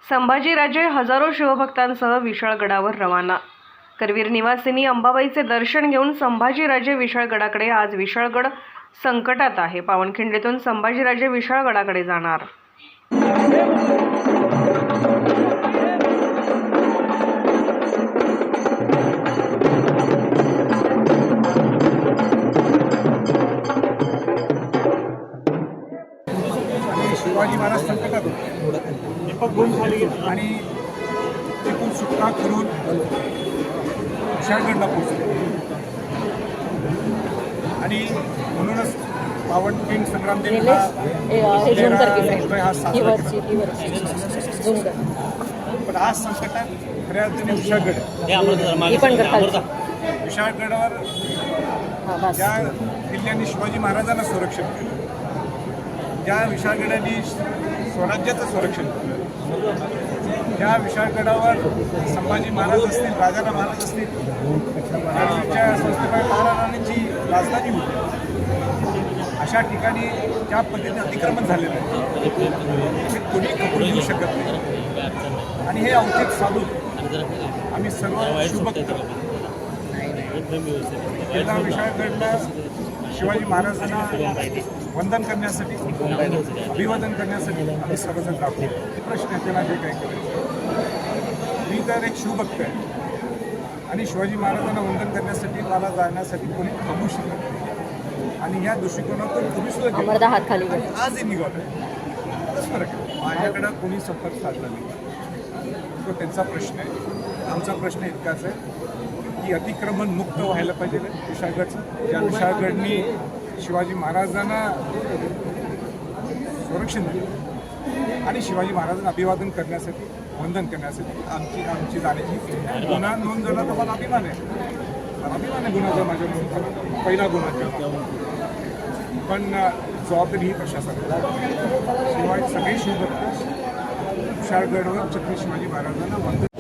संभाजीराजे हजारो शिवभक्तांसह विशाळगडावर रवाना। करवीर निवासिनी अंबाबाईचे दर्शन घेऊन संभाजीराजे विशाळगडाकडे। आज विशाळगड संकटात आहे। पावनखिंडीतून संभाजीराजे विशाळगडाकडे जाणार। शिवाजी महाराज संकटात दीपक गुण झाले आणि तिथून सुटका करून विशाळगडला पोहोचले आणि म्हणूनच पावनखिंड संग्रामदेव हा पण आज संकटात खऱ्या अर्थाने विशाळगडावर ज्या किल्ल्यांनी शिवाजी महाराजांना संरक्षण केलं, ज्या विशाळगडाने स्वराज्याचं संरक्षण केलं, ज्या विशाळगडावर संभाजी महाराज असतील, राजाराम महाराज असतील, त्यांच्या संस्थेबाई महाराजांची राजधानी होती, अशा ठिकाणी ज्या पद्धतीने अतिक्रमण झालेलं आहे ते कोणी कबूल घेऊ शकत नाही। आणि हे औचित्य साधून आम्ही सर्व शुभभक्त पहिला विशाळगडला शिवाजी महाराजांना वंदन करण्यासाठी, अभिवादन करण्यासाठी आम्ही सर्वजण जातो। प्रश्न आहे त्याला जे काही करायचं। मी तर एक शिवभक्त आहे आणि शिवाजी महाराजांना वंदन करण्यासाठी मला जाण्यासाठी कोणी थांबू शकत नाही आणि ह्या दृष्टिकोनातून तुम्ही सुद्धा हात खाली आजही निघालं आहे। बरंच फरक आहे। माझ्याकडं कोणी संपर्क साधला नाही, तो त्यांचा प्रश्न आहे। आमचा प्रश्न इतकाच आहे की अतिक्रमण मुक्त व्हायला पाहिजे विशाळगडचं। ज्या विशाळगडनी शिवाजी महाराजांना संरक्षण दिलं आणि शिवाजी महाराजांना अभिवादन करण्यासाठी, वंदन करण्यासाठी आमची जाण्याची गुन्हा नोंद झाला तर मला अभिमान आहे। अभिमान आहे गुन्ह्याचा माझ्या नोंद झाला, पहिला गुन्हा। पण जबाबदारी ही प्रशासनाला। शिवाय सगळे शिवभक्त विशाळगडवर छत्रपती शिवाजी महाराजांना वंदन